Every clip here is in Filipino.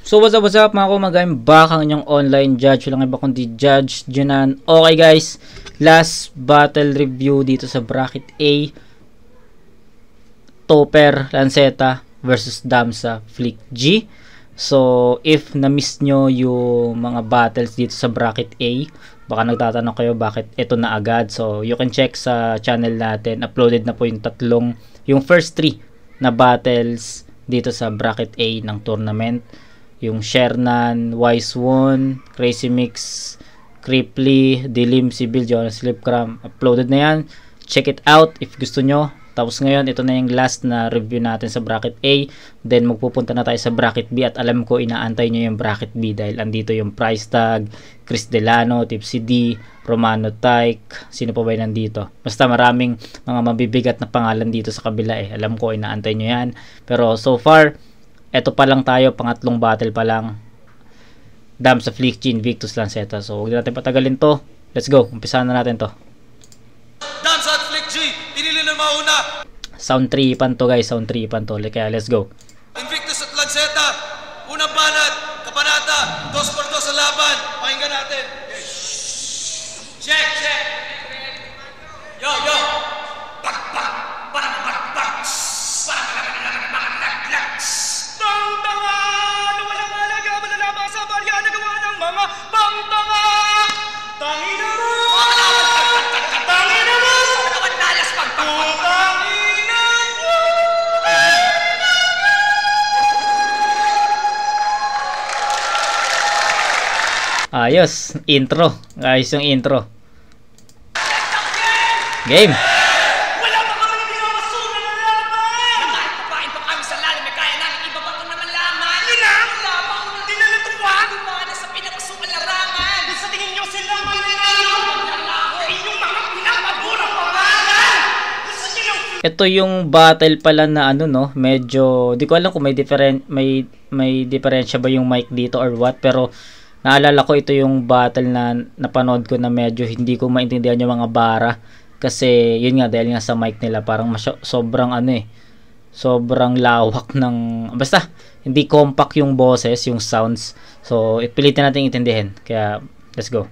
So what's up mga kumagain, back ang inyong online judge, walang iba kundi Judge Junan. Okay guys, last battle review dito sa bracket A, Topper Lanceta versus Damsa Flick G. So if na-miss nyo yung mga battles dito sa bracket A, baka nagtatanong kayo bakit ito na agad. So you can check sa channel natin, uploaded na po yung first 3 na battles dito sa bracket A ng tournament. Yung Shernan, Wise One, Crazy Mix, Cripply, Dilim, Sibyl, Jonas, Slipcram, uploaded na yan. Check it out if gusto nyo. Tapos ngayon, ito na yung last na review natin sa bracket A. Then magpupunta na tayo sa bracket B at alam ko inaantay nyo yung bracket B dahil andito yung price tag, Chris Delano, Tipsy D, Romano Tyke, sino pa ba nandito? Basta maraming mga mabibigat na pangalan dito sa kabila eh. Alam ko inaantay nyo yan. Pero so far, eto pa lang tayo, pangatlong battle pa lang. Damsa Flick G, Invictus Lanceta. So huwag natin patagalin to. Let's go, umpisahan na natin to. Damsa at Flick G, pinili na mauna. Sound 3 pan to guys, sound 3 pan to. Kaya let's go. Invictus at Lanceta, unang banat, kapanata, 2x2 sa laban. Pakinggan natin. Check, check. Yo, yo. Bak, bak. Parang bak, bak. Parang malaglag. Tanga! Walang alaga, malalaba sa barya na gawa ng mga pangtanga! Tangina mo! Tangina mo! Talas pagpagpagpagpagina mo! Ayos, intro. Ayos yung intro. Game! Ito yung battle pala na ano no, medyo di ko alam kung may diferensya ba yung mic dito or what, pero naalala ko ito yung battle na napanood ko na medyo hindi ko maintindihan yung mga bara kasi yun nga dahil nga sa mic nila parang sobrang ano eh, sobrang lawak ng basta hindi compact yung boses, yung sounds. So ipilitin natin intindihin. Kaya let's go.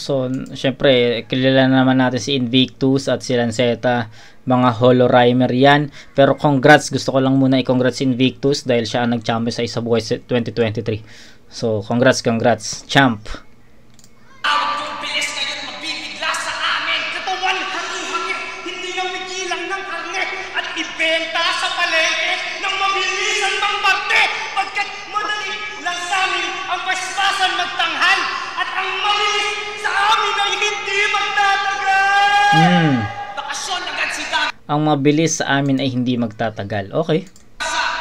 So, syempre, kilala naman natin si Invictus at si Lanceta, mga holo rhymer yan. Pero congrats, gusto ko lang muna i-congrats si Invictus dahil siya ang nag-champion sa Isa Buhay 2023. So, congrats, champ. Ibenta sa palengke ng mabilisan pang parte pagkat madali lang sa amin ang paspasan magtanghal at ang mabilis sa amin ay hindi magtatagal. Bakasyon agad si Dam. Ang mabilis sa amin ay hindi magtatagal. Okay.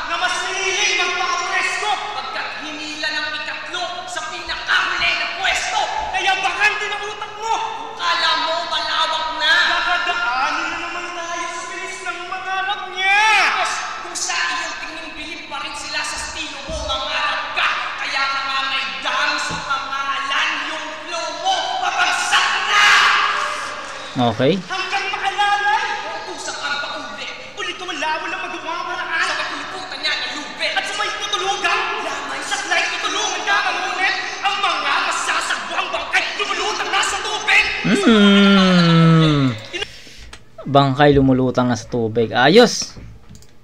Na mas piniling magpakapresko pagkat hinila ng ikatlo sa pinakahuli na pwesto. Kaya bakante ng utak mo. Kala mo malawak na. Kakadaanin na naman tayo sa bilis ng mangarap niya. Kung sa iyong tingin bilib pa rin sila sa estilo mo, mangarap ka. Kaya ka nga may dam sa pangalan, yung flow mo pabagsak na. Okay. Hanggang makalalay, utusak ang pauli. Ulit ko wala magawa paraan. Sa kapuluputan niya ng lupit. At sa may tutulugan, lamay sa slide tutulungan ka ang ulit. Ang mga masasagwang bangkay lumulutang nasa tubig. Bangkay lumulutang na sa tubig. Ayos.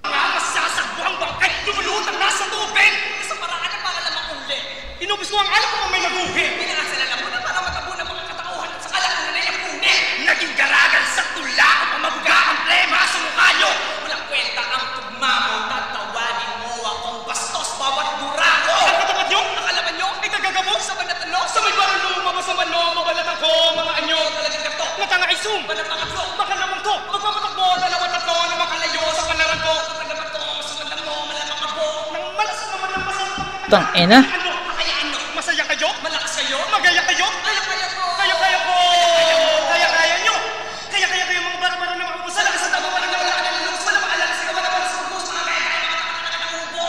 Mga masasagwang bangkay lumulutang nasa tubig. Sa paraan na para lamang uli. Inubos ko ang alam ko may naguhi. Pinangasal alam mo na para matabo ng mga katauhan at sa kalakunan na yung punin. Naging garagan sa tula o pamabuga ang plema sa mukha nyo. Walang kwenta ang tugma mo. Tatawagin mo akong bastos bawat durako. Ang katapat nyo? Nakalaman nyo? Ay kagagabog sa banatalo. Sa may barilo, mamasama no, mabalat ako. Mga anyo, talagang gato. Natanga ay zoom. Balat mga tlo. Makalawang ko. Magpapatakbo, dalawa tatlo na makalayo sa palaran ko. Tatagamat ko, sa malam mo, malamang ako. Nang malas naman ang masarap. Tang ina. Ano? Masaya Magaya kayo? Kaya po! Kaya po! Kaya nyo! Kaya kayo mga bara-bara na mga ubusan. Sa tama pa lang naman lang ang lulus. Wala maalala sa gawa na para sa ubos. Mga kaya ubo.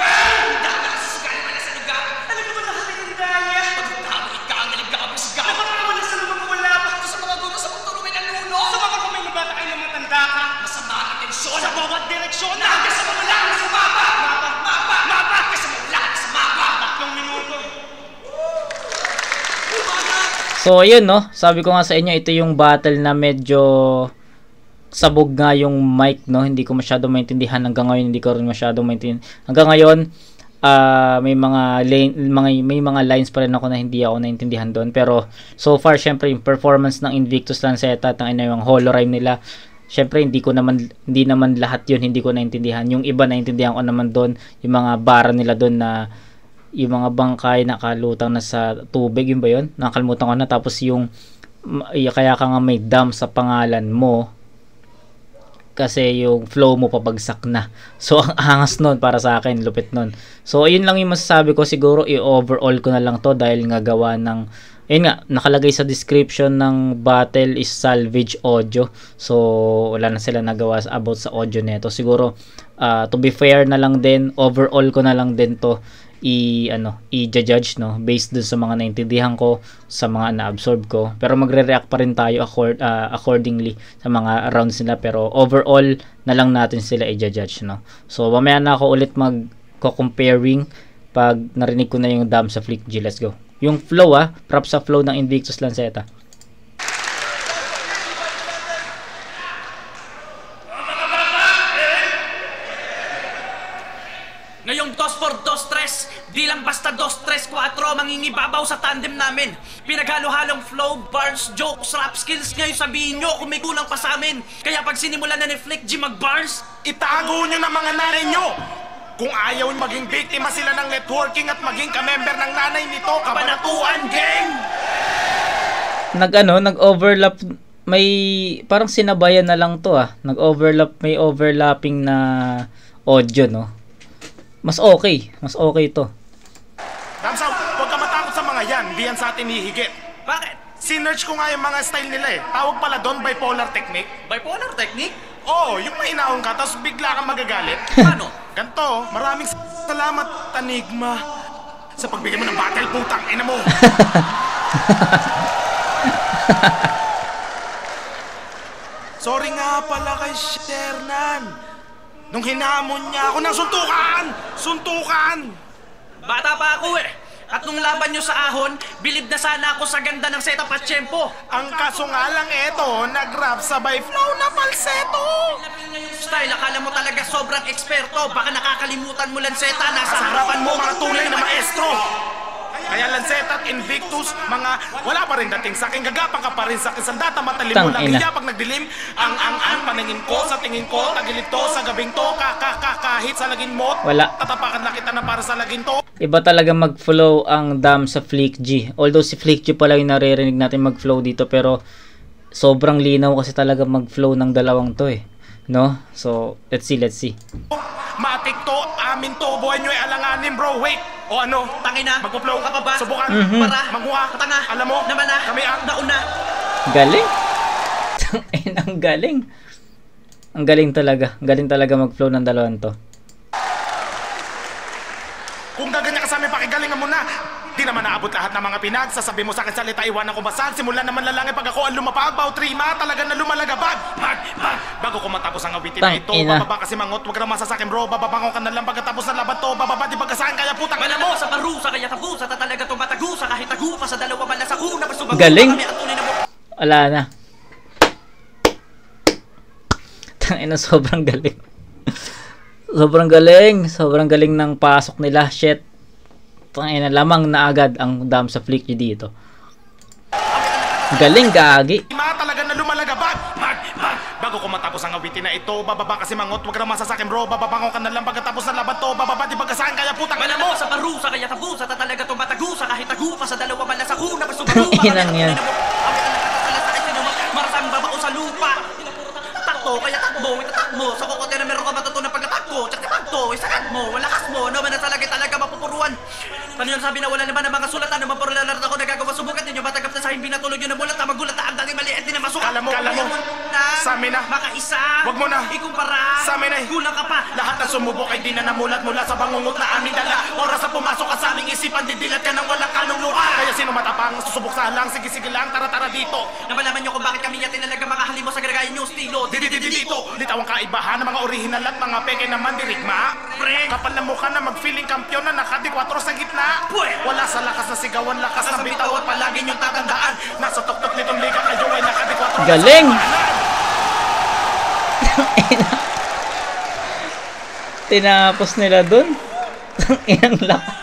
Dahil nakasusugali pa na sa lugar. Alam mo ba lahat ay hindaya? Pagkakamo ikaangalig ka sa sigaw. Napakawala sa lumang wala pa. Ito sa mga gulo sa pagturumin ng luno. Sa mga kamay na bata ay namatanda ka. Masama ang atensyon. Sa bawat direksyon na Hanggang sa mawala ka sa mapa. Mapa! Mapa! Hanggang sa mawala ka sa mapa. 3 minuto. So, ayun, no? Sabi ko nga sa inyo, ito yung battle na medyo sabog nga yung mic, no? Hindi ko masyado maintindihan hanggang ngayon. Hindi ko rin masyado maintindihan. Hanggang ngayon, may mga lines pa rin ako na hindi ako naintindihan doon. Pero, so far, syempre, yung performance ng Invictus Lanceta at yung holorime nila, syempre, hindi naman lahat yun, hindi ko naintindihan. Yung iba naintindihan ko naman doon, yung mga bara nila doon na yung mga bangkay nakalutang na sa tubig, yun ba yun? Nakalimutan ko na. Tapos yung kaya ka nga may dam sa pangalan mo kasi yung flow mo pabagsak na. So ang angas nun para sa akin, lupit nun. So ayun lang yung masasabi ko, siguro i-overall ko na lang to dahil nga gawa ng, ayun nga, nakalagay sa description ng battle is salvage audio. So wala na sila nagawa about sa audio neto. Siguro to be fair na lang din, overall ko na lang din to i-judge, no, based dun sa mga naintindihan ko, sa mga na-absorb ko, pero magre-react pa rin tayo accordingly sa mga rounds nila, pero overall na lang natin sila i-judge, no. So mamaya na ako ulit mag-comparing pag narinig ko na yung dam sa Flick G. Let's go. Yung flow, props sa flow ng Invictus Lanceta. Ngayong 2-4-2-3, di lang basta 2-3-4 mangingibabaw sa tandem namin. Pinaghalo-halong flow, bars, jokes, rap skills. Ngayon sabihin nyo kung may kulang pa sa amin. Kaya pag sinimulan na ni Flick G mag-bars, Itago nyo ng mga nanay nyo! Kung ayaw maging biktima sila ng networking at maging kamember ng nanay nito, Kabanatuan Gang! Nag-overlap, may parang sinabayan na lang to, nag-overlap, may overlapping na audio, no. Mas okay to. Damsaw, huwag ka matakot sa mga yan, di yan sa atin hihigit. bakit? Sinerch ko nga yung mga style nila eh. Tawag pala doon bipolar technique. Bipolar technique? Oo, yung mainahon ka, tapos bigla kang magagalit. Paano? Ganto, maraming salamat, Tanigma, sa pagbigay mo ng battle, putang ina mo. Sorry nga pala kay Shernan. Nung hinamon niya ako ng suntukan! Bata pa ako eh. At nung laban nyo sa ahon, bilib na sana ako sa ganda ng setup at tempo. Ang kaso nga lang eto, nag-rap sabay flow na falsetto. Style, akala mo talaga sobrang eksperto. Baka nakakalimutan mo lang seta, nasa harapan mo mga tunay na maestro. Kaya Lanceta at Invictus, mga wala pa rin dating sa akin, gagapang ka pa rin sa akin, sandata matalim mo lang hiya pag nagdilim. Ang paningin ko, sa tingin ko, tagilid to, sa gabing to, kahit sa laging mo, wala. Tatapakan na kita na para sa laging to. Iba talaga mag-flow ang dam sa Flick G. Although si Flick G pala yung naririnig natin mag-flow dito, pero sobrang linaw kasi talaga mag-flow ng dalawang to eh. No? So, let's see. Matik to, amin to, buhay nyo ay alanganin bro, wait. O ano? Tangina, magpo-flow ka pa ba? Subukan, Para, maghuha, tanga, alam mo, naman na, kami ang nauna. Galing. Ang galing. Ang galing talaga. Galing talaga mag-flow ng dalawang to. Kung gaganyan ka sa amin, pakigalingan mo na. Di naman naabot lahat ng mga pinagsasabi mo sa akin salita, iwanan ko basag. Simulan naman lalangin pag ako ang lumapag. Bautrima, talaga na lumalagabag. Bago ko matapos ang awitin na ito, bababa kasi mangot, wag na masasakin bro. Bababangon ka na lang pagkatapos ng laban to. Bababa di pagkasaan, kaya putang ina mo. Sa parusa, kaya tagusa, talaga tumatagusa. Kahit tagupa sa dalawa man sa kuna. Galing. Wala na. Tangina, sobrang galing. Sobrang galing ng pasok nila. Shit. Tangina, lamang na agad ang dam sa Flick G dito. Galing, gagi. Talaga na lumalagabag. Bago ko matapos ang awitin na ito, bababa kasi mangot, wag na masasakin bro. Bababangon ka na lang pagkatapos ng laban to. Bababa di pagkasaan, kaya putang ina mo. Sa parusa, kaya tagusa, talaga tumatagusa. Kahit tagupa sa dalawa man sa kuna. Inang yan. Marasang babao sa lupa. Takto, kaya takbo, itatakbo. Sa kokote na meron ka matutunan pagkatakbo. Tsakipagto, isagad mo, walakas mo. No man na talaga mapupuruan. Ano yun sabi na wala naman ang mga sulatan. Ano man puro lalat ako nagagawa subukan. ninyo matanggap na sa akin binatulog yun na bulat na magulat na ang dating maliit din na masukat. Kala mo, sa amin na. Makaisa. Wag mo na. Ikumpara. Sa amin na. Kulang ka pa. Lahat ng sumubok ay di na namulat mula sa bangungot na aming dala. Oras na pumasok ka sa aming isipan, didilat ka ng walang kaluluwa. Kaya sino matapang, susubok sa lang, sige-sige lang, tara-tara dito. Namalaman nyo kung bakit kami yatin talaga mga halimo sa garagayan nyo estilo. Dito. Litaw ang kaibahan ng mga orihinal at mga peke naman dirigma. Pre, kapal na mukha na mag-feeling kampiyon na nakadi-4 sa gitna. Wala sa lakas na sigawan, lakas na bitaw at palagi niyong tatandaan. Nasa tuktok nitong liga kayo ay nakadi-4. Galing! Tinapos nila dun. Inang lakas.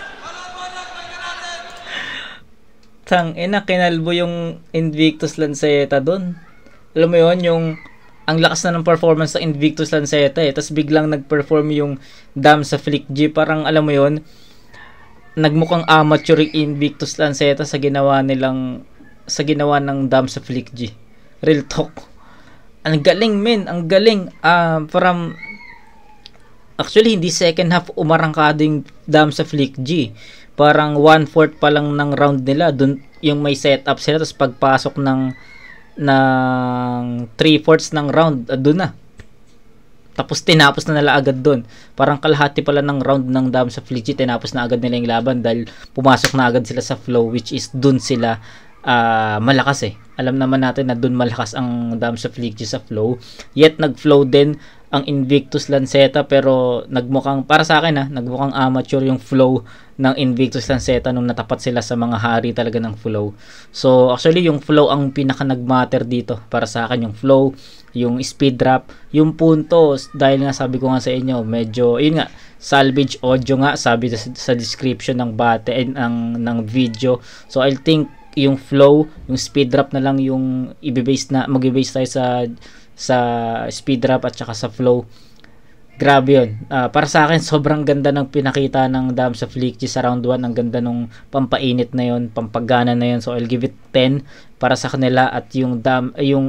Tangina, kinalbo yung Invictus Lanceta dun. Alam mo yun, yung ang lakas na ng performance ng Invictus Lanceta tapos biglang nag-perform yung Damsa Flick G. Parang alam mo yun, nagmukhang amateur yung Invictus Lanceta sa ginawa ng Damsa Flick G. Real talk. Ang galing, men. Ang galing. Actually, hindi second half umarangkada yung Damsa Flick G. Parang 1/4 pa lang ng round nila. Dun yung may setup sila. Tapos pagpasok ng 3/4 ng round, doon na. Tapos tinapos na nila agad doon. Parang kalahati pala ng round ng Damsa Flick G. Tinapos na agad nila yung laban dahil pumasok na agad sila sa flow, which is doon sila malakas eh. Alam naman natin na doon malakas ang Damsa Flick G sa flow. Yet nag-flow din ang Invictus Lanceta, pero nagmukhang, para sa akin nagmukhang amateur yung flow ng Invictus Lanceta nung natapat sila sa mga hari talaga ng flow. So actually yung flow ang pinaka nagmatter dito para sa akin, yung flow, yung speed drop, yung punto, dahil nga sabi ko nga sa inyo, medyo yun nga, salvage audio nga sabi sa description ng ng video. So I think yung flow, yung speed drop na lang yung mag-base tayo sa speed drop at saka sa flow. Grabe yun. Para sa akin, sobrang ganda ng pinakita ng Damsa Flick G sa round 1. Ang ganda nung pampainit na yun, pampagana na yun. So I'll give it 10 para sa kanila. At yung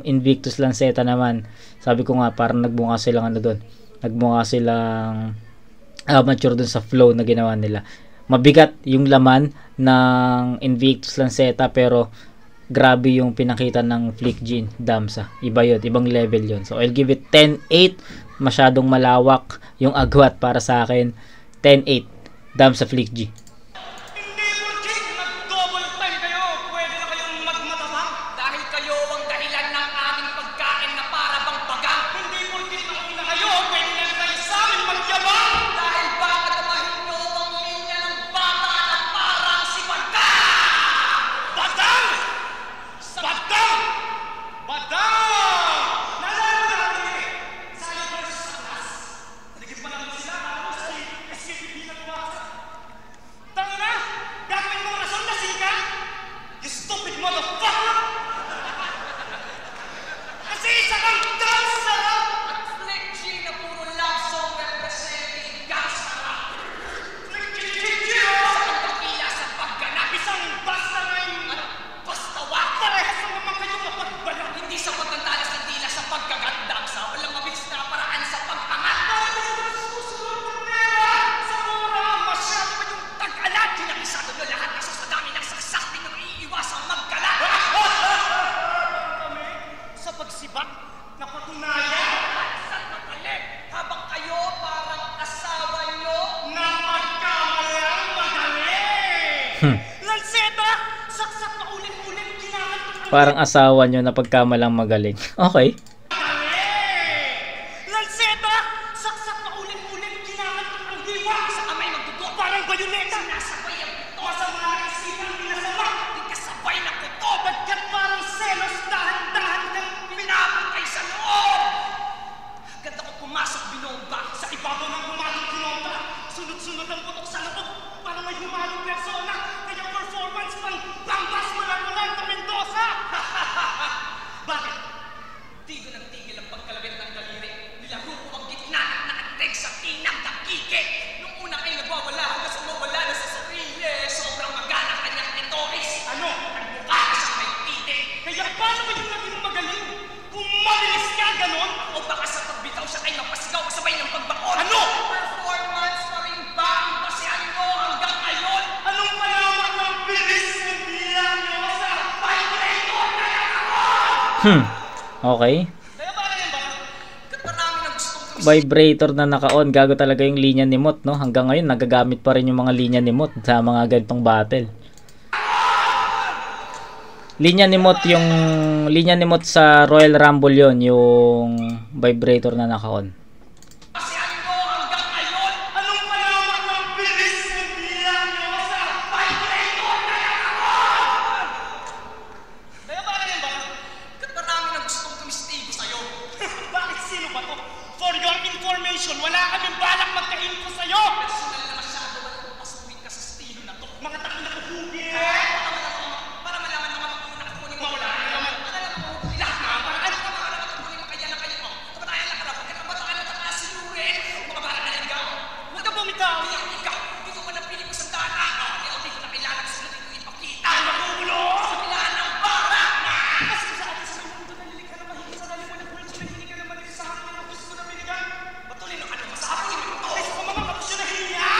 Invictus Lanceta naman, sabi ko nga, parang nagmukha silang nagmukha silang amateur dun sa flow na ginawa nila. Mabigat yung laman ng Invictus Lanceta, pero grabe yung pinakita ng Flick G Damsa. Iba yun, ibang level yun. So I'll give it 10-8. Masyadong malawak yung agwat para sa akin. 10-8 Damsa Flick G. Hindi porke nag-double time kayo, pwede na kayong magmatabang. Dahil kayo ang dahilan ng aming pagkain na para bang bagang. Hindi porke nakina kayo, pwede na kayo sa amin magyabang. Dahil baka damahin nyo ang linya ng bata na parang si Badang! Badang! Badang! Badang! Nalala na kami! Sayo versus Atlas. Naligid pa naman sila, alam mo, sa SCPP na buwasa. Tanga na! Gagawin mo rason na singka? You stupid motherfucker! Kasi isa kang dancer! At Flick G na puro love song representing gangsta rap. Sa pagkakila sa pagganap. Isang basta ngayon! At basta wak. Parehas lang naman kayo mapagbalang. Hindi sa pagtantalas ng tila sa pagkagandang sa walang mabilis na paraan sa pag-angat. Susunod ng pera! Sa mura! Masyado ba yung tag-alat? Kinabisado nyo lahat na sa dami ng saksak di nyo iiwasang magkalat. Kami sa pagsibat na patunayan Sa magaling, habang kayo parang asawa nyo. na magkamalang magaling! Lanceta! Saksak na ulit-ulit kinakantok ang Parang asawa nyo na pagkamalang magaling. Okay. magaling! Lanceta! Saksak na ulit-ulit kinakantok ang diwa sa kamay magdugo parang bayoneta! Sinasabay ang buto. Masama na isipan pinasama! Di kasabay ng buto. Bagkat parang selos dahan-dahan ng Pinapatay sa loob. Ganda ko pumasok binomba. sa ibabaw ng humalong kinontra. Sunod-sunod ang putok sa loob. Parang may humalong persona. Kaya performance pang bambas malamulan na Mendoza. Bakit? Di ko Okay. Kaya ba yan ba? Marami na gustong Vibrator na naka-on. Gago talaga yung linya ni Mot, no? Hanggang ngayon, nagagamit pa rin yung mga linya ni Mot sa mga ganitong battle. Linya ni Mot sa Royal Rumble yon, yung vibrator na naka-on. Kasihan ko hanggang ngayon. Anong malaman ng bilis ng bilang nyo sa vibrator na nakaroon? Kaya ba yan ba? Marami na gustong tumistigo sa'yo. Bakit sino ba to? For your information, wala kaming balak magka-info sa'yo. Personal na masyado, wala kong pasukin ka sa estilo na to. Mga takin na kuhugi. Para malaman naman ang unang kukunin mo. Wala naman. Para lang ako lahat na. Para ano ka mga naman kukunin mo kaya na kayo mo. Kapatayan lang ka na. Pagkat ang bataan na takas sinurin. Makabara ka na ikaw. Huwag ka bumitaw. Ikaw. Dito ko na pinig ko sa dana. Ikaw dito na kailangan sa natin yung ipakita. Ay, makulo! Sa kailangan ng para. Kasi sa atin sa mundo na lilikha na mahigit sa lalim mo ng pulso na hindi ka naman sa hangin ng gusto na binigan. Patuloy ng ano masabi mo ito. Ay, sa mga kapusyo na hiya.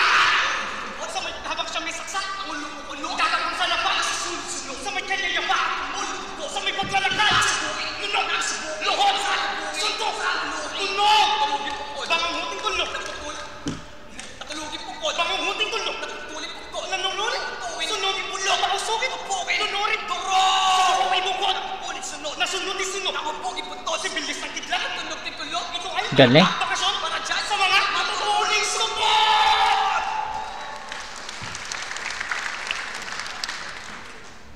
At sa may habang siya may saksak, ang ulo-ulo. Gagawin sa labas, susunod. Sa may kanya yaba, ulo. Sa may paglalakad, lunok. Luhod, suntok, tunog. Bangunguting tulog. Natulugin pukod. Bangunguting tulog. Natutulin pukod. Nanunulit. Sunugin bulog. Pausugin pupugin. Nunurin durog. Subukin bukod. Ulit sunod. Nasunod din sunod. Nakupugin putod. Si bilis ng kidlat. Tunog din tulog. Ito ay Galing. bakasyon para dyan sa mga matutuling support.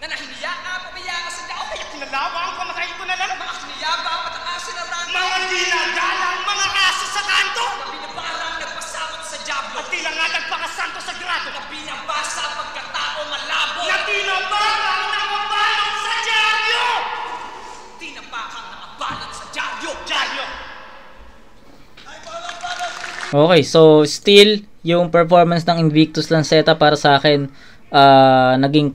Na nahihiya ka, pabiya ka sa dao. Kaya kinalawang pamatay ko na lang. Mga kiniyabang, mataasin na rang. Mga dinagalang mga aso sa kanto. Na binabarang nagpasakot sa diablo. At tila nga nagpakasanto sa grado. Na binabasa pagkatao malabo. Na tinabarang nakabalot sa diablo. Tinapakang nakabalot sa diablo. Diablo. Okay, so still yung performance ng Invictus Lanceta para sa akin naging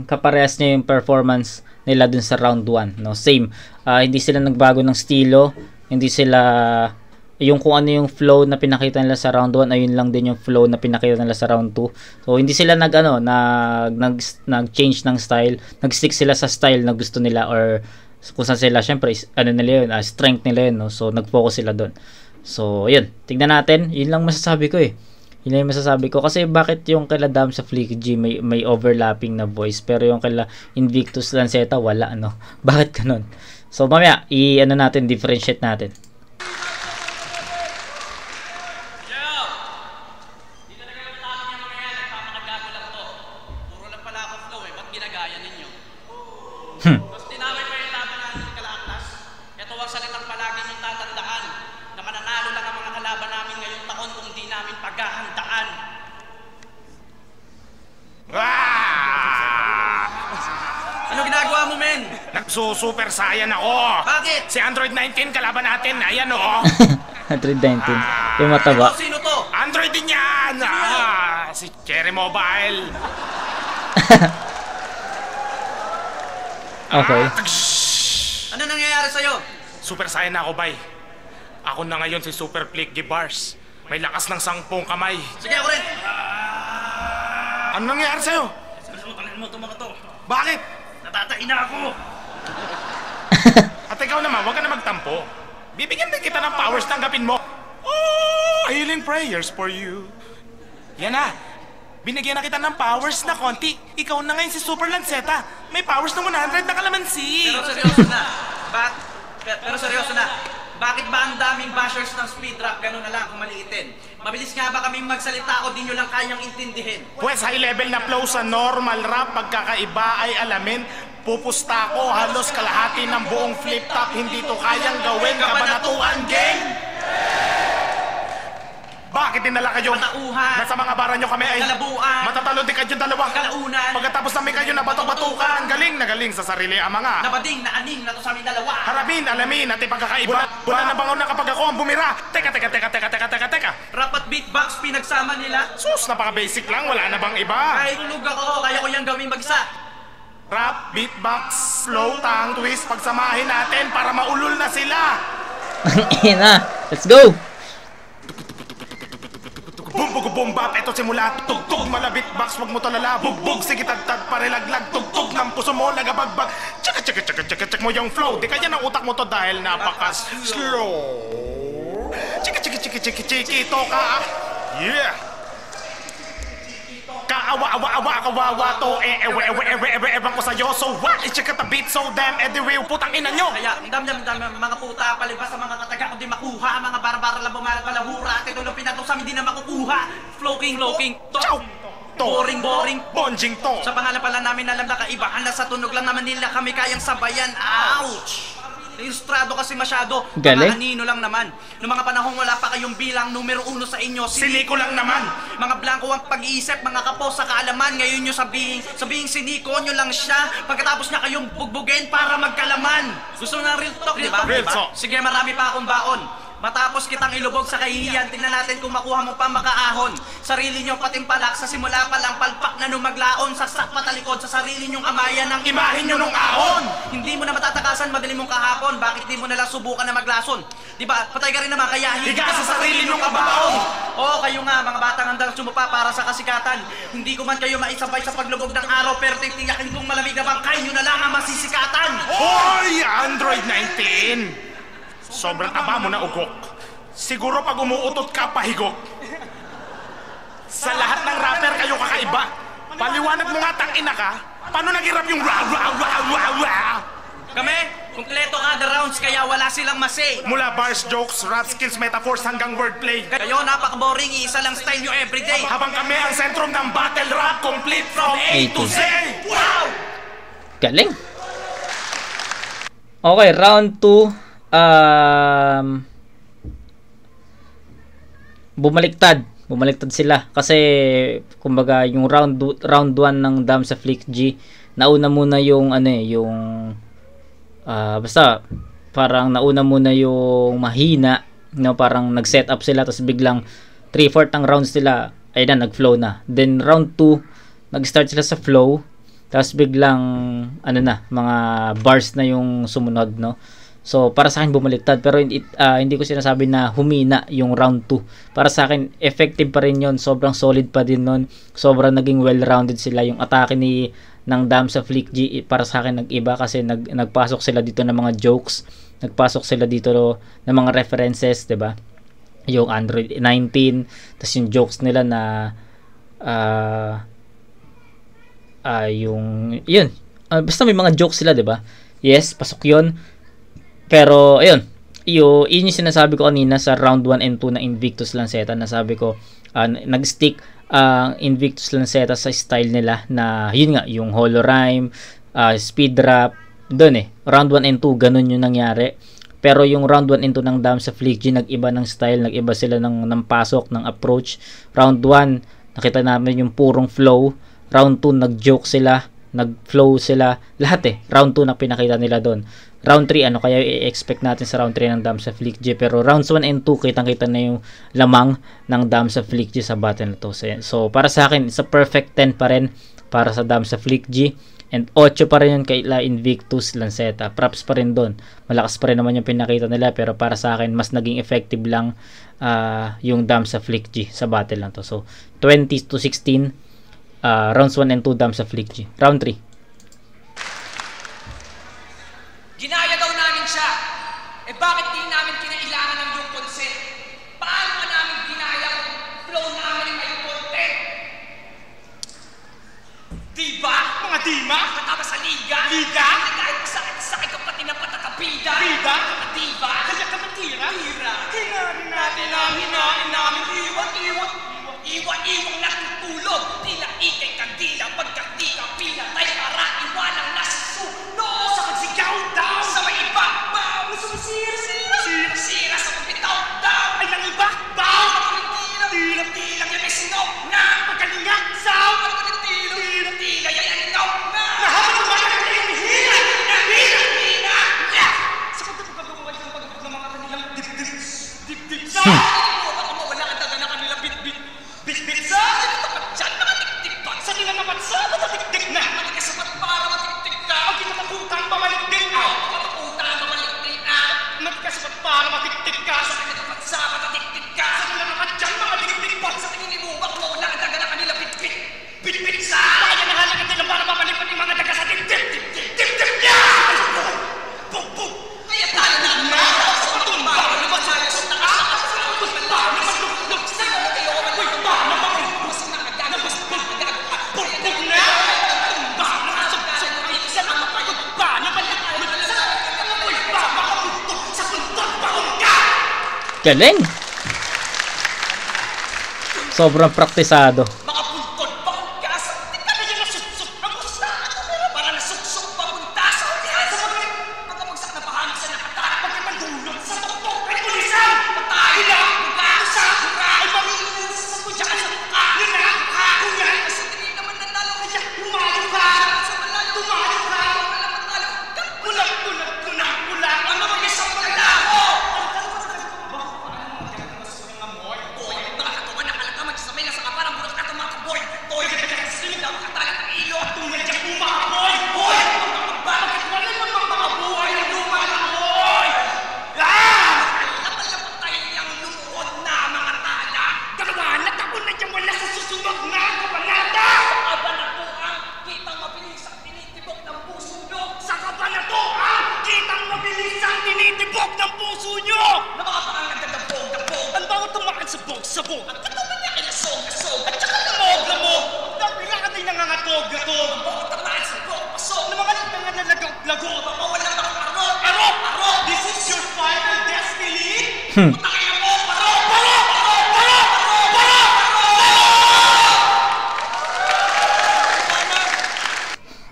kaparehas niya yung performance nila dun sa round 1, no? Same. Hindi sila nagbago ng estilo, hindi sila yung kung ano yung flow na pinakita nila sa round 1 ayun lang din yung flow na pinakita nila sa round 2. So hindi sila nag-change ng style, nag-stick sila sa style na gusto nila or kung saan sila, syempre ano nila yun, strength nila yun, no? So nag-focus sila doon. So yun, tignan natin, yun lang masasabi ko yun lang yung masasabi ko kasi bakit yung kila Dam sa Flick G may overlapping na voice pero yung kila Invictus Lanceta wala, no? Bakit ganun? So mamaya differentiate natin. Mas dinamay pa yung laban namin kalakas. Ito ang salitang palagi niyong tatandaan na mananalo lang ang mga kalaban namin ngayong taon kung di namin paghahandaan. Ano ginagawa mo, men? Nagsusuper saiyan ako. Bakit? Si Android 19 kalaban natin. Ayan o. 119 yung mataba. Sino to? Android din yan. Si Cherry Mobile. Okay. Ano nangyayari sa'yo? Super saiyan na ako, bay. Ako na ngayon si Super Flick Gibars. May lakas ng 10 kamay. Sige, ako rin. Ano nangyayari sa'yo? Sagutan mo ito mga to. Bakit? Natatain na ako. At ikaw naman, huwag ka na magtampo. Bibigyan din kita ng powers, tanggapin mo. Oh, healing prayers for you. Yan na. Binigyan na kita ng powers na konti. Ikaw na ngayon si Super Lanceta. May powers na 100 na kalamansi. Pero seryoso na. Pero seryoso na. Bakit ba ang daming bashers ng speed rap ganun na lang kung maliitin? Mabilis nga ba kaming magsalita o di nyo lang kayang intindihin? Pues high level na flow sa normal rap. Pagkakaiba ay alamin. Pupusta ko halos kalahati ng buong flip top. Hindi to kayang gawin. Kabanatuan game! Bakit dinala kayo? Matauhan. Nasa mga bara nyo kami ay Kalabuan. matatalo din kayo dalawa. Kalaunan. Pagkatapos namin kayo na batok-batukan. Galing na galing sa sarili ang mga Nabading na aning na to sa aming dalawa. harapin, alamin at ipagkakaiba. Wala na bangon na kapag ako ang bumira. Teka. Rap at beatbox pinagsama nila. Sus, napaka-basic lang. Wala na bang iba? Kahit tulog ako, kaya ko yung gawing mag-isa. Rap, beatbox, slow, tang, twist. Pagsamahin natin para maulol na sila. Ina, let's go. Bum bap, eto simula. Tugtog, malabit box, wag mo talala. Bugbog, sige tagtag, parilaglag. Tugtog ng puso mo, lagabagbag. Tsaka check mo yung flow. Di kaya ng utak mo to dahil napaka-slow. Chiki, to ka. Yeah. Kaawa to. Ewan ko sa'yo. So what? I-check the beat so damn anyway. Putang ina nyo. Kaya, dam, mga puta, palibas sa mga kataga ko di makuha. Mga barbar lang bumalat palahura. Titulo pinatong hindi na makukuha. Floking, Chow. Boring. Bonjing to. Sa pangalan pala namin alam na kaibahan na sa tunog lang naman nila kami kayang sabayan. Ouch! Ilustrado kasi masyado. Galing. Mga anino lang naman. Noong mga panahong wala pa kayong bilang numero 1 sa inyo. Siniko lang naman. Mga blanco ang pag-iisip, mga kapos sa kaalaman. Ngayon nyo sabihing siniko nyo lang siya. Pagkatapos niya kayong bugbugin para magkalaman. Gusto na real talk, di ba? Real talk. Sige, marami pa akong baon. Matapos kitang ilubog sa kahihiyan, tingnan natin kung makuha mo pa makaahon. Sarili nyo patimpalak sa simula pa lang palpak na numaglaon. Saksak patalikod sa sarili nyong amayan ng imahin nyo nung ahon. Hindi mo na matatakasan, madali mong kahapon. Bakit di mo nalang subukan na maglason? Diba, patay ka rin naman, kaya higa sa sarili nyong kabaon. Oo, kayo nga, mga batang handang sumupa para sa kasikatan. Hindi ko man kayo maisabay sa paglubog ng araw, pero titiyakin kong malamig na bangkay nyo na lang ang masisikatan. Hoy, Android 19! Sobrang taba mo na ugok. Siguro pag umuutot ka, pahigok. Sa lahat ng rapper kayo kakaiba. Paliwanag mo nga tangina ka. Paano nag-irap yung wa? Kami, kumpleto kada rounds kaya wala silang masi. Mula bars, jokes, rap skills, metaphors hanggang wordplay. Kayo napaka-boring, isa lang style nyo everyday. Habang kami ang sentrum ng battle rap, complete from A to Z. Wow! Galing. Okay, round 2. Bumaliktad sila kasi kumbaga yung round 1 ng Dam sa Flick G, nauna muna yung basta parang nauna muna yung mahina, no, parang nag-set up sila tapos biglang 3/4 ang rounds nila ay nag-flow na. Then round 2 nag-start sila sa flow tapos biglang mga bars na yung sumunod, no. So, para sa akin bumaliktad, pero hindi ko sinasabi na humina yung round 2. Para sa akin, effective pa rin yun. Sobrang solid pa din nun. Sobrang naging well-rounded sila. Yung atake ng Dam sa Flick G, para sa akin nag-iba kasi nagpasok sila dito ng mga jokes. Nagpasok sila dito ng mga references, 'di ba? Yung Android 19, tapos yung jokes nila na basta may mga jokes sila, 'di ba? Yes, pasok 'yon. Pero, ayun, yun yung sinasabi ko kanina sa round 1 and 2 na Invictus Lanceta. Nasabi ko, nag-stick Invictus Lanceta sa style nila na, yun nga, yung holo rhyme, speed rap, doon round 1 and 2, ganun yung nangyari. Pero yung round 1 and 2 ng Dam sa Flick G, nag-iba ng style, nag-iba sila ng pasok, ng approach. Round 1, nakita namin yung purong flow. Round 2, nag-joke sila, nag-flow sila, lahat round 2 na pinakita nila doon. Round 3, kaya i-expect natin sa round 3 ng Dam sa Flick G, pero rounds 1 and 2 kitang-kita na yung lamang ng Dam sa Flick G sa battle na to. So para sa akin, it's a perfect 10 pa rin para sa Dam sa Flick G, and 8 pa rin yun kay Invictus Lanceta. Props pa rin doon, malakas pa rin naman yung pinakita nila, pero para sa akin mas naging effective lang yung Dam sa Flick G sa battle na to. So 20-16, rounds 1 and 2 Dam sa Flick G. Round 3, ginaya daw namin siya. Bakit di namin kinailangan ng yung consent? Paano ka namin ginaya kung flow namin ay content? Diba? Mga dima? Katama sa liga? Liga? Kahit masakit ka pati na patakapida? Bida? Diba? Kaya ka matira? Tira? Hinahin namin. Iwan-iwang natutulog. Tila ikay kandila. Pagkat di ka pinatay para iwanang nasusuno. Sa pagsigaw daw. Sa may ibabaw. Sira sa pagbitaw daw. Ay nang ibabaw. Tila yan ay singaw na. Pagkalingat saw. Tila yan ay singaw na. Nahabang mga kanilang hina. Sa pagkagawin ng pagkagawin ng mga kanilang dip-dip sa. Baka mawala ang taga na kanilang bit-bit sa. Tapat dyan mga tik-tik-tak. Sa nila naman sa matatik-tik na. Matikasapat para matik-tik na. Ang kinamakutan pamaliktik na. Matikasapat para matik-tik ka. Sa kinamakutan sa matatik-tik ka. Sa nila naman dyan mga tik-tik-tak. Sa tingin mo baka mawala ang taga na kanilang bit-bit. Bit-bit sa. Kaya nahalagan nila para mamalipan yung mga taga sa dip-dip. Dip-dip na. Galing! Sobrang praktisado. Mga puntod pa kung kasa. Di ka na yung nasuksok na gusta. Para nasuksok papunta sa ulihan. Sa pagkamagsak na pahamig sa nakatarap. Pagkipagdulot sa tuktok. Ay, pulisan! Patay na! Pagkasa! Ay, mamingin sa kudya ka sa mukha. Yun na! Kuya! Kasi hindi naman nanalo kaya. Tumayo ka! Sa malayo. Tumayo ka! Alam. Kulang. Ano mag-isang pagkako? Tinitibok ng puso nyo! Na mga paang nagdadabog-dabog. Ang bago tumakan sa bog-sabog. Ang katawan niya kinasog-asog. At saka lamog-lamog. Dahil ka din nangangatog-gatog. Ang bago tumakan sa bog-pasog. Na mga nagdangalalag-lago. Mga walang makaparo. Aro! This is your final destiny? Putakin mo! Paro!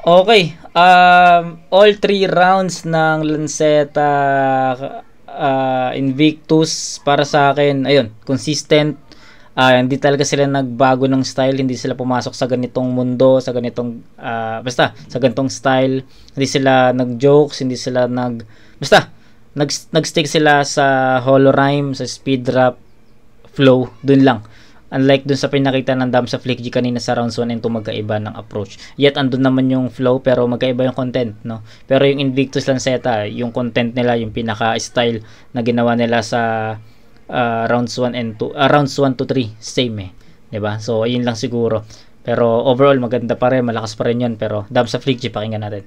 Okay. All 3 rounds ng Lanceta Invictus para sa akin, ayun, consistent. Hindi talaga sila nagbago ng style, hindi sila pumasok sa ganitong mundo, sa ganitong basta sa ganitong style. Hindi sila nag-jokes, hindi sila nag-stick sila sa holo rhyme, sa speed rap flow, dun lang. Unlike dun sa pinakita ng Damsa Flick G kanina sa rounds 1 and 2, magkaiba ng approach. Yet andun naman yung flow pero magkaiba yung content, no? Pero yung Invictus Lanceta, yung content nila, yung pinaka-style na ginawa nila sa rounds 1 and 2, rounds 1 to 3, same eh. 'Di ba? So ayun lang siguro. Pero overall maganda pa rin, malakas pa rin 'yun, pero Damsa Flick G, pakinggan natin.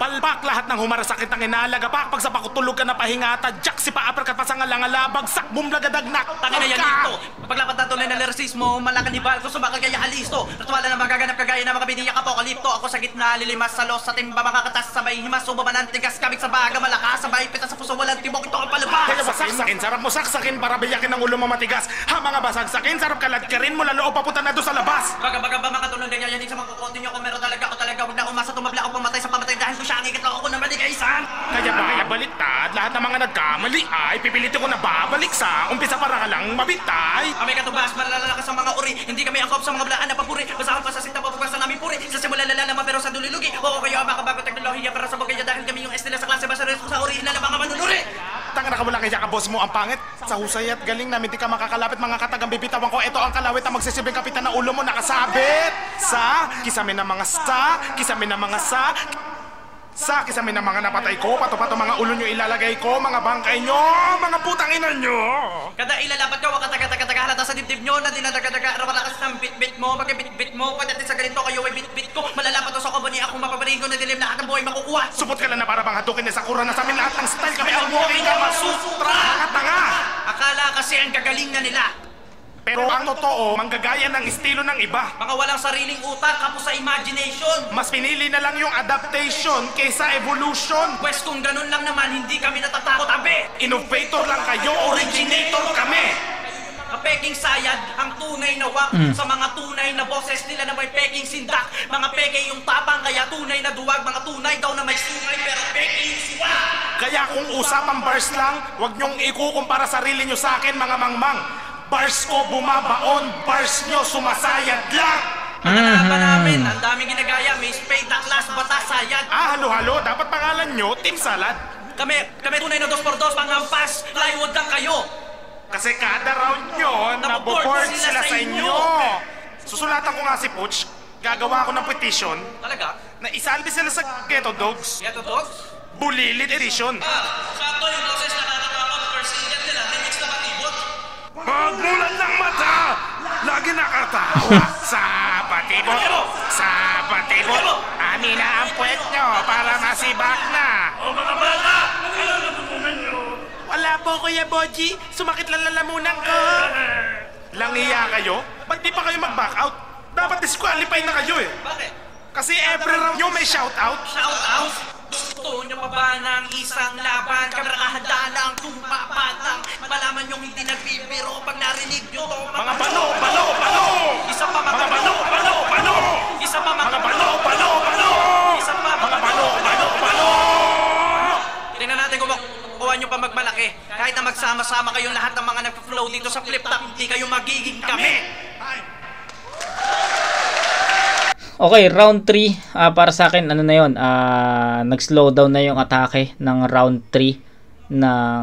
Palpak lahat ng humarasakit ng inalagapak. Pag sa pakutulog ka na pahingata, jak si pa-uppercut pa sa ngalangalabag, sakbum lagadagnak. Tangin na yan dito. Paglapat na tunay na lyricismo, malakan ni Balco, sumakal kaya alisto. Rituala na magaganap kagaya na mga biniyak apokalipto. Ako sa gitna, lilimas sa los, sa timba makakatas, sabay himas, subabanan, tigas, kabig sa baga, malakas, sabay pita sa puso, walang tibok, ito ang palabas. Kaya basagsakin, sarap mo saksakin para biyakin ang ulo mo matigas. Ha mga basagsakin, sarap kaladkarin mo, lalo papunta na doon sa labas. Baga ba makatulong ganyan, yanin sa mga kukontin nyo, kung meron talaga ako talaga, huwag na umasa, tumabla ako pamatay sa pamatay dahil ko siya ang ikatlaw ako na maligaysan. Kaya baliktad, lahat ng mga nagkamali ay pipilitin ko na babalik sa umpisa para ka lang mabitay. Kami katubas, malalalakas sa mga uri, hindi kami angkop sa mga blaan na papuri. Basahan pa sa sinta, papugasan namin puri. Sa simula lalama pero sa dulilugi. Oo kayo ang makabago teknolohiya para sa bugaya dahil kami yung estila sa klase basa rin sa uri, hinala mga manunuri. Tanga na ka wala kaya ka boss mo ang pangit. Sa husay at galing namin di ka makakalapit mga katagang bibitawan ko. Ito ang kalawit na magsisilbing kapitan na ulo mo nakasabit. Sa kisame ng mga kisame ng mga sa kisame ng mga napatay ko, pato-pato mga ulo nyo ilalagay ko, mga bangkay nyo, mga putang ina nyo. Kada ilalapat ko, wakataga-taga halata sa dibdib nyo, na dinadaga-daga, ramalakas ng bit-bit mo, magka-bit-bit mo, pagdating sa ganito kayo ay bit-bit ko, malalapat sa kabani akong mapaparigo na dilim lahat ng buhay makukuha. Supot ka lang na para bang hatukin ni Sakura na sa amin lahat ng style kami ang buhay Kama Sutra, tanga. Akala kasi ang gagaling na nila. Pero ang totoo, manggagaya ng estilo ng iba. Mga walang sariling utak, kapos sa imagination. Mas pinili na lang yung adaptation kaysa evolution. Pwes kung ganun lang naman, hindi kami natatakot, abe. Innovator lang kayo, originator kami. Peking sayad, ang tunay na wak sa mga tunay na boses nila na may peking sindak. Mga peke yung tapang, kaya tunay na duwag. Mga tunay daw na may sungay, pero peke yung siwa. Kaya kung usapang bars lang, wag nyong ikukumpara sarili nyo sa akin, mga mangmang. Bars ko bumabaon, bars nyo sumasayad lang. Pagkalaban namin, ang daming ginagaya, may spade, atlas, batas, sayad. Halo-halo, dapat pangalan nyo, Team Salad. Kami tunay na 2x2, panghampas, plywood lang kayo. Kasi kada round nyo, naboboard sila sa inyo. Susulatan ko nga si Pooch, gagawa ako ng petition. Talaga? Na isalbi sila sa Ghetto Dogs. Ghetto Dogs? Bulilit Edition. Sakto yung process na nakakapa, first single nila, remix na matibot. Magmulan ng mata, lagi nakatawa. Sa patibot, amin na ang puwet nyo para masibak na. O mga bata, wala po, Kuya Boji. Sumakit lang lalamunan ko. Langiya kayo? Ba't di pa kayo mag-back out? Dapat disqualify na kayo eh. Bakit? Kasi every round nyo may shoutout. Shout-out! Gusto nyo pa ba ng isang laban? Kamera kahanda ng tumapatang. Malaman nyo hindi nagbibiro pag narinig nyo to. Mga balo, balo, balo! Isa pa Mga balo, balo, balo! Isa pa Mga balo, balo, balo! Isa pa Mga balo, balo, balo! Tingnan natin kung makukuha nyo pa magmalaki. Kahit na magsama-sama kayong lahat ng mga nag-flow dito sa flip-top, hindi kayo magiging kami! Okay, round 3 para sa akin ano na 'yon, nag-slow down na yung atake ng round 3 ng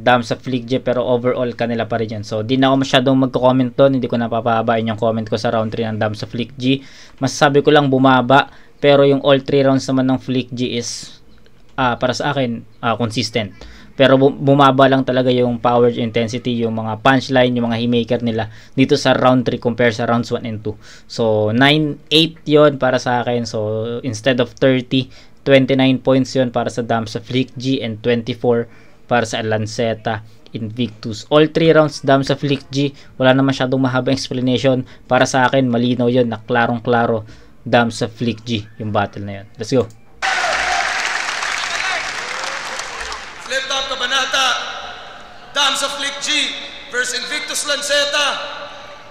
Damsa Flick G, pero overall kanila pa rin yan. So di na ako masyadong magko-comment doon, hindi ko napapahabain yung comment ko sa round 3 ng Damsa Flick G. Masasabi ko lang bumaba, pero yung all 3 rounds naman ng Flick G is para sa akin consistent. Pero bumaba lang talaga yung power intensity, yung mga punchline, yung mga haymaker nila dito sa round 3 compare sa rounds 1 and 2. So 9-8 yon para sa akin. So instead of 30, 29 points yon para sa Damsa Flick G and 24 para sa Lanceta Invictus. All 3 rounds Damsa Flick G, wala na masyadong mahabang explanation. Para sa akin malinaw yon, na klarong-klaro Damsa Flick G yung battle na yon. Let's go. Flip-top Kabanata, Damsa Flick G versus Invictus Lanceta.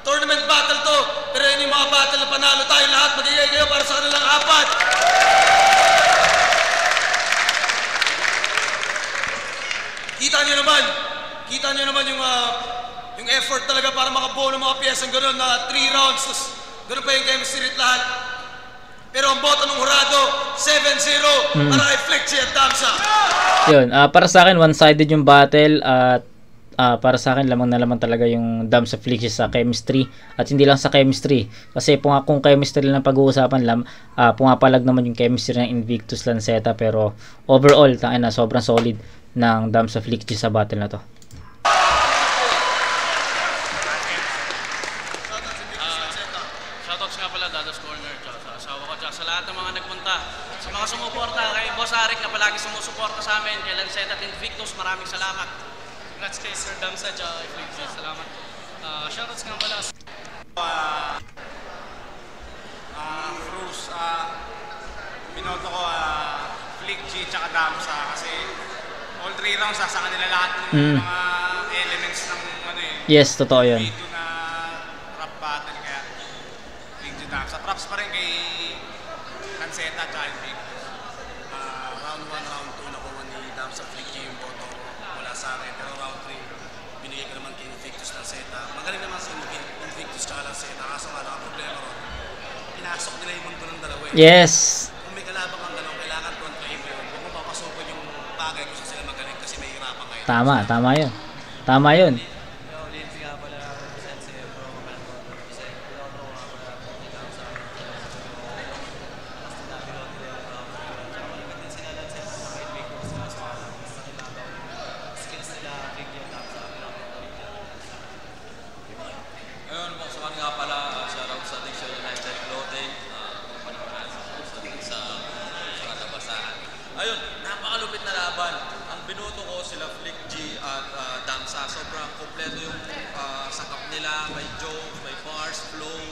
Tournament battle to, pero yun yung mga battle na panalo tayo lahat. Magigay kayo para sa kanilang apat. Kita nyo naman yung effort talaga para makabuo ng mga piyesang gano'n na 3 rounds. Tapos gano'n pa yung chemistry at lahat. Pero ang boto ng hurado, 7-0 para kay Flick G at Damsa. Yun, para sa akin one-sided yung battle at para sa akin lamang na lamang talaga yung Damsa Flick G sa chemistry, at hindi lang sa chemistry kasi kung chemistry lang pag-uusapan, pumapalag naman yung chemistry ng Invictus Lanceta, pero overall sobrang solid ng Damsa Flick G sa battle na to. Shoutouts nga pala, Dadas Corner, sa asawa ko, sa lahat ng mga nagpunta, sa mga sumuporta, kay Boss Arik na palagi sumusuporta sa amin, kay Lanceta at Invictus, maraming salamat. Congrats kay Sir Damsa at kay Flick G, salamat. Shoutouts nga pala. Cruz, binoto ko Flick G tsaka Damsa kasi all 3 rounds sa kanila lahat ng mga elements ng Yes, totoo yun. video na trap battle, kaya Flick G Damsa. Traps pa rin kay Lanceta at Invictus. Round 1, round 2 nakuha ni Damsa Flick G yung boto wala sa akin. Pero round 3, binigay ko naman kay Invictus Lanceta. Magaling naman sa Invictus tsaka Lanceta. Kaso nga lang ang problema ron, pinasok nila yung mundo ng dalawa. Yes. Kung may kalabang kang ganun, kailangan kontrahin mo yun. Huwag mo papasokon yung bagay kung saan sila magaling kasi may hirapan kayo. Tama yun. Tama yun. Ayun po, sa nga pala, shoutout sa Addiction United Clothing, panahon natin sa katabasahan. Ayun, napakalupit na laban. Ang binoto ko sila Flick G at Damsa. Sobrang kompleto yung sakap nila, may jokes, may bars, flow.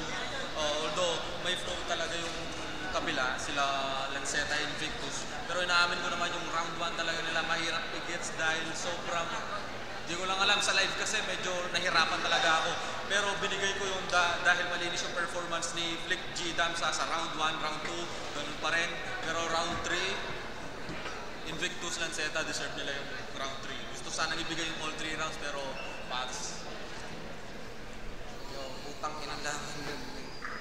Although may flow talaga yung kabila, sila Lanceta Invictus. Pero inaamin ko naman yung round 1 talaga nila mahirap i-gets dahil sobrang hindi ko lang alam sa live kasi medyo nahirapan talaga ako. Pero binigay ko yung dahil malinis yung performance ni Flick G Damsa sa round 1, round 2, ganun pa rin. Pero round 3, Invictus Lanceta deserve nila yung round 3. Gusto sanang ibigay yung all 3 rounds pero pass. Yung utang inandaman dun.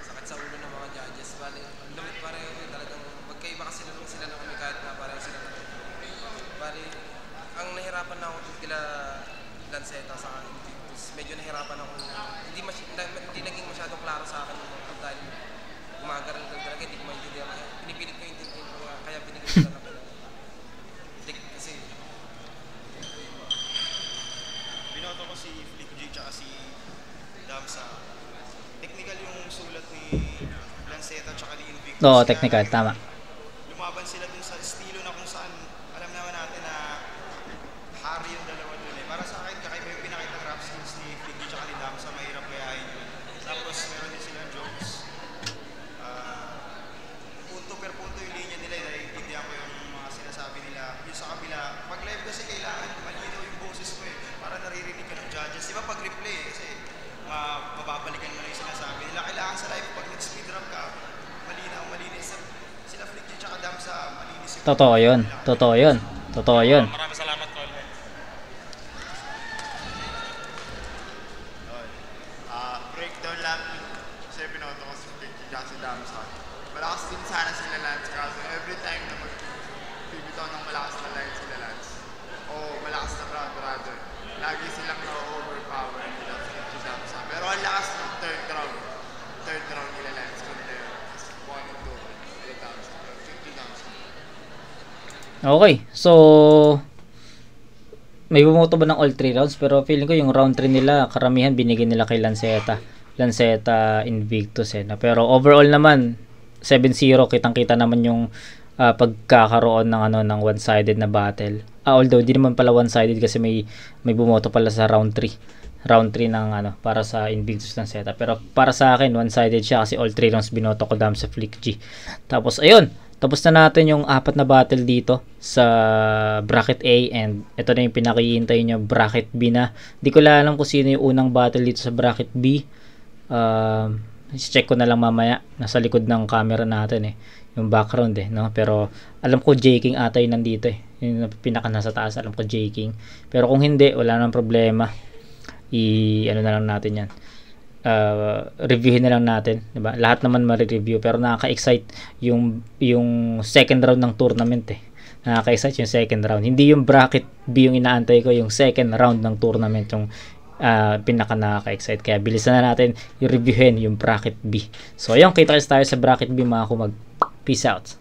Sakit sa ulo ng mga judges. Bali, lumit pareho yun. Talagang magkaiba kasi nung sila na kami kahit na pareho sila na. Bali, ang nahirapan na ako dun kila Lanceta sa Invictus. Medyo nahirapan ako. Hindi naging masyadong klaro sa akin yung dahil gumagaral talaga. Hindi ko maintindihan. Pinipilit ko intindihan ko kaya binigay ko na pala. Kasi binoto ko si Flick G tsaka si Damsa. Technical yung sulat ni Lanceta tsaka ni Invictus. Oo, technical, tama. Lumaban sila dun sa estilo na kung saan alam naman natin na hari yung dalawa dun eh. Para sa akin, kakaiba yung pinakita ng rap skills ni Flick G tsaka ni Damsa, mahirap kayahin yun. Tapos meron din silang jokes. judges. Di ba pag replay kasi mababalikan mo na yung sinasabi nila. Kailangan sa live pag nag-speed rap ka, malinis. Sila Flick G tsaka Damsa, malinis yung... Totoo yun. Totoo yun. Totoo yun. Maraming salamat, Colin. Breakdown lang kasi pinoto ko si Flick G si Damsa. Malakas din sana sila Lance kasi every time na magbibitaw ng malakas na line sila Lance o malakas na crowd rather, lagi silang na-overpower nila Flick G Damsa. Pero ang lakas ng third round nila Lance compare 1 and 2 nila Damsa. Flick G Damsa. Okay, so may bumoto ba ng all 3 rounds? Pero feeling ko yung round 3 nila, karamihan binigay nila kay Lanceta Invictus pero overall naman 7-0, kitang-kita naman yung pagkakaroon ng one-sided na battle. Although di naman pala one-sided kasi may bumoto pala sa round 3 ng para sa Invictus Lanceta. Pero para sa akin one-sided siya kasi all 3 rounds binoto ko Damsa Flick G. Tapos ayun, tapos na natin yung 4 na battle dito sa bracket A, and ito na yung pinakihintay nyo, bracket B na. Di ko alam kung sino yung unang battle dito sa bracket B. Check ko na lang mamaya. Nasa likod ng camera natin yung background no? Pero alam ko J King ata yung nandito yung pinaka nasa taas, alam ko J King. Pero kung hindi, wala nang problema. Na lang natin yan. Reviewin na lang natin, diba? Lahat naman ma-review, pero nakaka-excite yung second round ng tournament nakaka-excite yung second round, hindi yung bracket B yung inaantay ko, yung second round ng tournament yung pinaka nakaka-excite, kaya bilisan na natin yung reviewin yung bracket B. So ayun, kita tayo sa bracket B mga kumag. Peace out.